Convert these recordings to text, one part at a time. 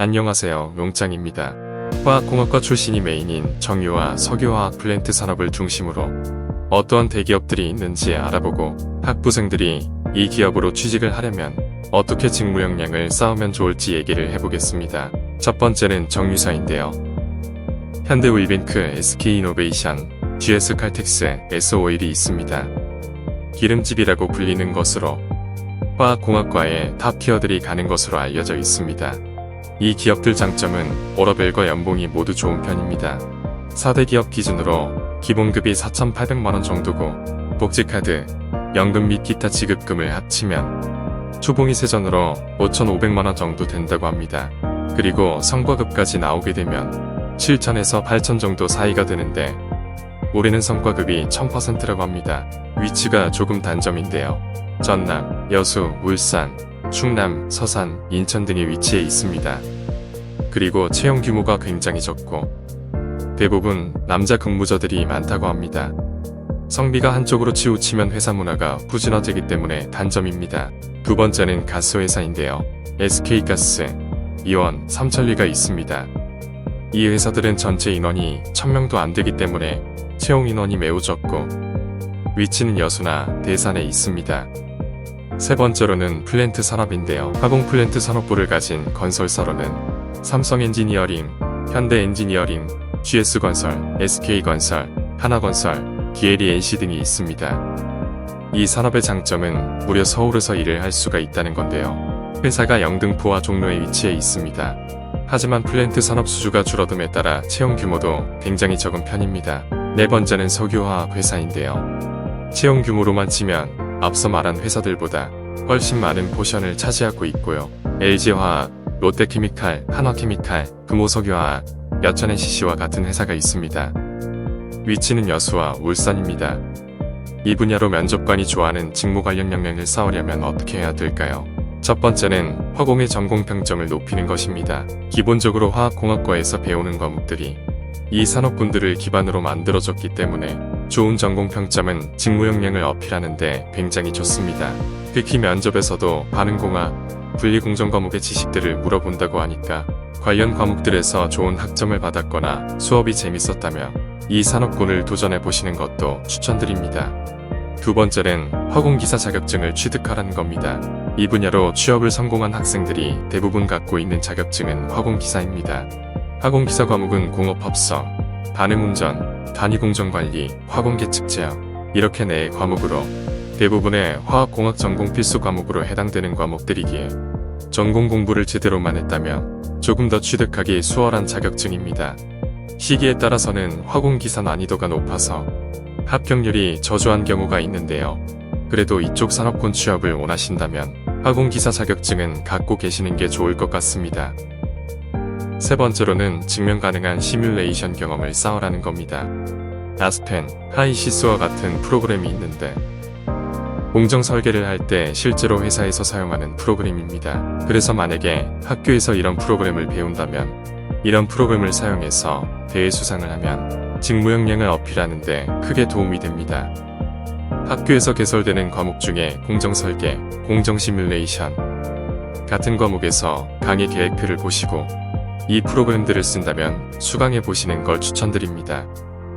안녕하세요, 용짱입니다. 화학공학과 출신이 메인인 정유와 석유화학 플랜트 산업을 중심으로 어떠한 대기업들이 있는지 알아보고 학부생들이 이 기업으로 취직을 하려면 어떻게 직무 역량을 쌓으면 좋을지 얘기를 해보겠습니다. 첫 번째는 정유사인데요. 현대우이뱅크, SK이노베이션, GS칼텍스, S-오일이 있습니다. 기름집이라고 불리는 것으로 화학공학과에 탑티어들이 가는 것으로 알려져 있습니다. 이 기업들 장점은 월급과 연봉이 모두 좋은 편입니다. 4대 기업 기준으로 기본급이 4,800만원 정도고 복지카드, 연금 및 기타 지급금을 합치면 초봉이 세전으로 5,500만원 정도 된다고 합니다. 그리고 성과급까지 나오게 되면 7,000에서 8,000 정도 사이가 되는데 올해는 성과급이 1000%라고 합니다. 위치가 조금 단점인데요. 전남, 여수, 울산, 충남, 서산, 인천 등의 위치에 있습니다. 그리고 채용 규모가 굉장히 적고 대부분 남자 근무자들이 많다고 합니다. 성비가 한쪽으로 치우치면 회사 문화가 부진화되기 때문에 단점입니다. 두 번째는 가스회사인데요. SK가스, 이원, 삼천리가 있습니다. 이 회사들은 전체 인원이 1000명도 안 되기 때문에 채용 인원이 매우 적고 위치는 여수나 대산에 있습니다. 세 번째로는 플랜트 산업인데요. 화공 플랜트 산업부를 가진 건설사로는 삼성엔지니어링, 현대엔지니어링, GS건설, SK건설, 하나건설, DLENC 등이 있습니다. 이 산업의 장점은 무려 서울에서 일을 할 수가 있다는 건데요. 회사가 영등포와 종로에 위치해 있습니다. 하지만 플랜트 산업 수주가 줄어듦에 따라 채용 규모도 굉장히 적은 편입니다. 네 번째는 석유화학 회사인데요. 채용 규모로만 치면 앞서 말한 회사들보다 훨씬 많은 포션을 차지하고 있고요. LG화학, 롯데케미칼, 한화케미칼, 금호석유화학, 여천NCC와 같은 회사가 있습니다. 위치는 여수와 울산입니다. 이 분야로 면접관이 좋아하는 직무 관련 역량을 쌓으려면 어떻게 해야 될까요? 첫 번째는 화공의 전공 평점을 높이는 것입니다. 기본적으로 화학공학과에서 배우는 과목들이 이 산업군들을 기반으로 만들어졌기 때문에 좋은 전공 평점은 직무 역량을 어필하는 데 굉장히 좋습니다. 특히 면접에서도 반응공학, 분리공정 과목의 지식들을 물어본다고 하니까 관련 과목들에서 좋은 학점을 받았거나 수업이 재밌었다며 이 산업군을 도전해 보시는 것도 추천드립니다. 두 번째는 화공기사 자격증을 취득하라는 겁니다. 이 분야로 취업을 성공한 학생들이 대부분 갖고 있는 자격증은 화공기사입니다. 화공기사 과목은 공업합성, 반응운전, 단위공정관리, 화공계측 제어 이렇게 4의 과목으로 대부분의 화학공학 전공 필수 과목으로 해당되는 과목들이기에 전공 공부를 제대로만 했다면 조금 더 취득하기 수월한 자격증입니다. 시기에 따라서는 화공기사 난이도가 높아서 합격률이 저조한 경우가 있는데요. 그래도 이쪽 산업군 취업을 원하신다면 화공기사 자격증은 갖고 계시는 게 좋을 것 같습니다. 세 번째로는 증명 가능한 시뮬레이션 경험을 쌓으라는 겁니다. 아스펜, 하이시스와 같은 프로그램이 있는데 공정 설계를 할 때 실제로 회사에서 사용하는 프로그램입니다. 그래서 만약에 학교에서 이런 프로그램을 배운다면 이런 프로그램을 사용해서 대회 수상을 하면 직무 역량을 어필하는데 크게 도움이 됩니다. 학교에서 개설되는 과목 중에 공정 설계, 공정 시뮬레이션 같은 과목에서 강의 계획표를 보시고 이 프로그램들을 쓴다면 수강해 보시는 걸 추천드립니다.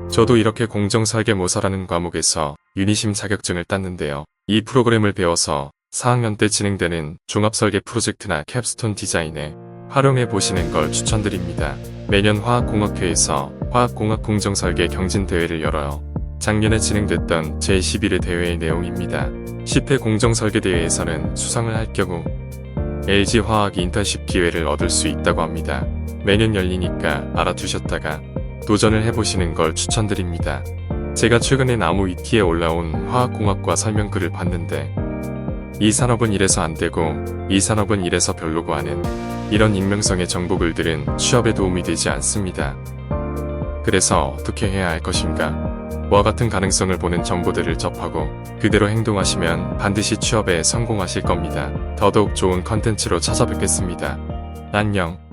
저도 이렇게 공정 설계모사라는 과목에서 유니심 자격증을 땄는데요. 이 프로그램을 배워서 4학년 때 진행되는 종합설계 프로젝트나 캡스톤 디자인에 활용해 보시는 걸 추천드립니다. 매년 화학공학회에서 화학공학 공정설계 경진대회를 열어요. 작년에 진행됐던 제11회 대회의 내용입니다. 10회 공정설계대회에서는 수상을 할 경우 LG화학 인턴십 기회를 얻을 수 있다고 합니다. 매년 열리니까 알아두셨다가 도전을 해보시는 걸 추천드립니다. 제가 최근에 나무 위키에 올라온 화학공학과 설명글을 봤는데 이 산업은 이래서 안되고 이 산업은 이래서 별로고 하는 이런 익명성의 정보글들은 취업에 도움이 되지 않습니다. 그래서 어떻게 해야 할 것인가? 와 같은 가능성을 보는 정보들을 접하고 그대로 행동하시면 반드시 취업에 성공하실 겁니다. 더더욱 좋은 컨텐츠로 찾아뵙겠습니다. 안녕.